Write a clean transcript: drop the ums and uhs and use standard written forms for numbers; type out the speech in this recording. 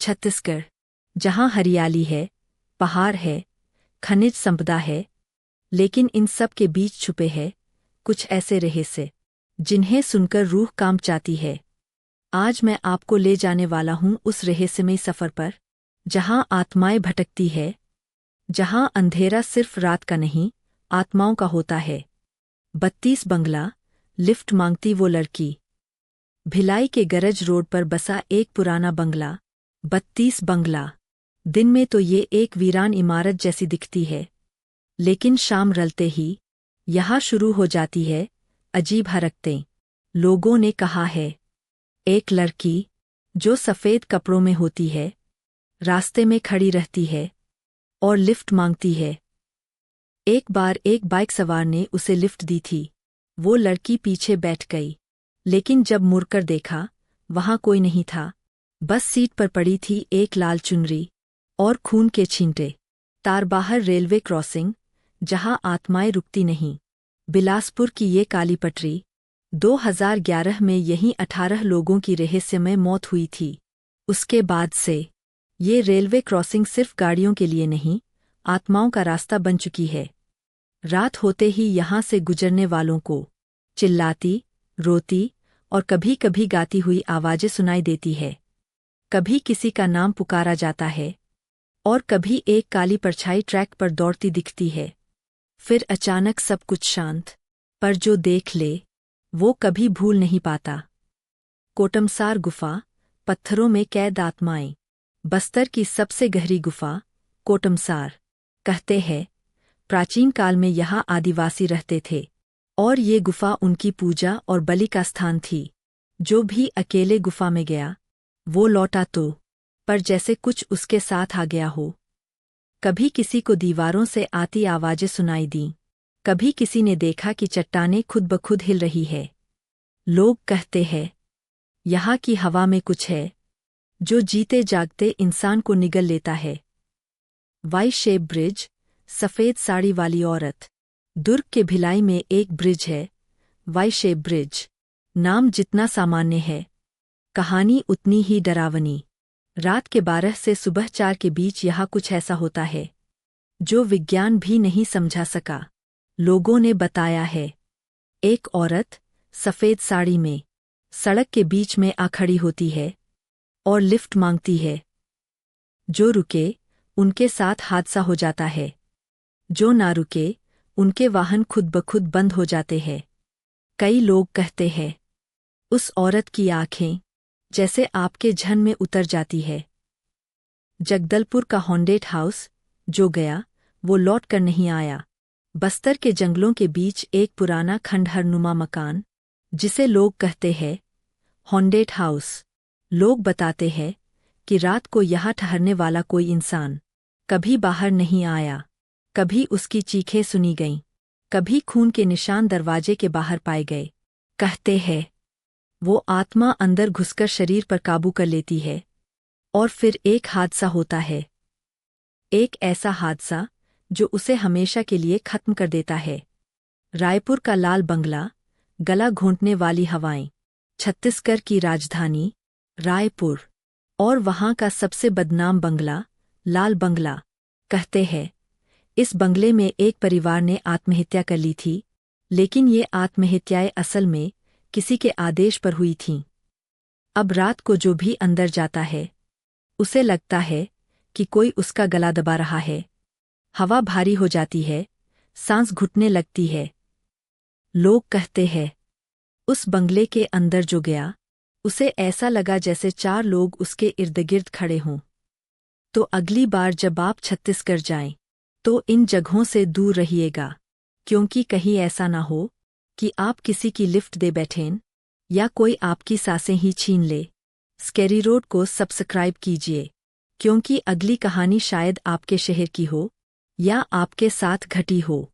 छत्तीसगढ़, जहाँ हरियाली है, पहाड़ है, खनिज संपदा है, लेकिन इन सब के बीच छुपे हैं कुछ ऐसे रहस्य जिन्हें सुनकर रूह कांप जाती है। आज मैं आपको ले जाने वाला हूँ उस रहस्यमयी सफर पर, जहाँ आत्माएं भटकती है, जहाँ अंधेरा सिर्फ रात का नहीं, आत्माओं का होता है। 32 बंगला, लिफ्ट मांगती वो लड़की। भिलाई के गरज रोड पर बसा एक पुराना बंगला, 32 बंगला। दिन में तो ये एक वीरान इमारत जैसी दिखती है, लेकिन शाम रलते ही यहाँ शुरू हो जाती है अजीब हरकतें। लोगों ने कहा है, एक लड़की जो सफ़ेद कपड़ों में होती है, रास्ते में खड़ी रहती है और लिफ्ट मांगती है। एक बार एक बाइक सवार ने उसे लिफ्ट दी थी। वो लड़की पीछे बैठ गई, लेकिन जब मुड़कर देखा, वहाँ कोई नहीं था। बस सीट पर पड़ी थी एक लाल चुनरी और खून के छींटे। तारबाहर रेलवे क्रॉसिंग, जहाँ आत्माएं रुकती नहीं। बिलासपुर की ये काली पटरी। 2011 में यहीं 18 लोगों की रहस्यमय मौत हुई थी। उसके बाद से ये रेलवे क्रॉसिंग सिर्फ गाड़ियों के लिए नहीं, आत्माओं का रास्ता बन चुकी है। रात होते ही यहाँ से गुजरने वालों को चिल्लाती, रोती और कभी-कभी गाती हुई आवाजें सुनाई देती है। कभी किसी का नाम पुकारा जाता है और कभी एक काली परछाई ट्रैक पर दौड़ती दिखती है। फिर अचानक सब कुछ शांत, पर जो देख ले वो कभी भूल नहीं पाता। कोटमसार गुफा, पत्थरों में कैद आत्माएं। बस्तर की सबसे गहरी गुफा, कोटमसार। कहते हैं, प्राचीन काल में यहाँ आदिवासी रहते थे और ये गुफा उनकी पूजा और बलि का स्थान थी। जो भी अकेले गुफा में गया, वो लौटा तो, पर जैसे कुछ उसके साथ आ गया हो। कभी किसी को दीवारों से आती आवाजें सुनाई दीं, कभी किसी ने देखा कि चट्टानें खुद ब खुद हिल रही है। लोग कहते हैं, यहाँ की हवा में कुछ है जो जीते जागते इंसान को निगल लेता है। वाई शेप ब्रिज, सफ़ेद साड़ी वाली औरत। दुर्ग के भिलाई में एक ब्रिज है, वाई शेप ब्रिज। नाम जितना सामान्य है, कहानी उतनी ही डरावनी। रात के 12 से सुबह 4 के बीच यहाँ कुछ ऐसा होता है जो विज्ञान भी नहीं समझा सका। लोगों ने बताया है, एक औरत सफ़ेद साड़ी में सड़क के बीच में आ खड़ी होती है और लिफ्ट मांगती है। जो रुके, उनके साथ हादसा हो जाता है। जो ना रुके, उनके वाहन खुद ब खुद बंद हो जाते हैं। कई लोग कहते हैं, उस औरत की आंखें जैसे आपके झन में उतर जाती है। जगदलपुर का हॉन्टेड हाउस, जो गया वो लौट कर नहीं आया। बस्तर के जंगलों के बीच एक पुराना खंडहरनुमा मकान, जिसे लोग कहते हैं हॉन्टेड हाउस। लोग बताते हैं कि रात को यहाँ ठहरने वाला कोई इंसान कभी बाहर नहीं आया। कभी उसकी चीखें सुनी गईं, कभी खून के निशान दरवाजे के बाहर पाए गए। कहते हैं, वो आत्मा अंदर घुसकर शरीर पर काबू कर लेती है और फिर एक हादसा होता है। एक ऐसा हादसा जो उसे हमेशा के लिए खत्म कर देता है। रायपुर का लाल बंगला, गला घोंटने वाली हवाएं। छत्तीसगढ़ की राजधानी रायपुर और वहाँ का सबसे बदनाम बंगला, लाल बंगला। कहते हैं, इस बंगले में एक परिवार ने आत्महत्या कर ली थी, लेकिन ये आत्महत्याएं असल में किसी के आदेश पर हुई थीं। अब रात को जो भी अंदर जाता है, उसे लगता है कि कोई उसका गला दबा रहा है। हवा भारी हो जाती है, सांस घुटने लगती है। लोग कहते हैं, उस बंगले के अंदर जो गया, उसे ऐसा लगा जैसे 4 लोग उसके इर्द-गिर्द खड़े हों। तो अगली बार जब आप छत्तीसगढ़ जाएं, तो इन जगहों से दूर रहिएगा, क्योंकि कहीं ऐसा ना हो कि आप किसी की लिफ्ट दे बैठें या कोई आपकी सांसें ही छीन ले। स्कैरी रोड को सब्सक्राइब कीजिए, क्योंकि अगली कहानी शायद आपके शहर की हो या आपके साथ घटी हो।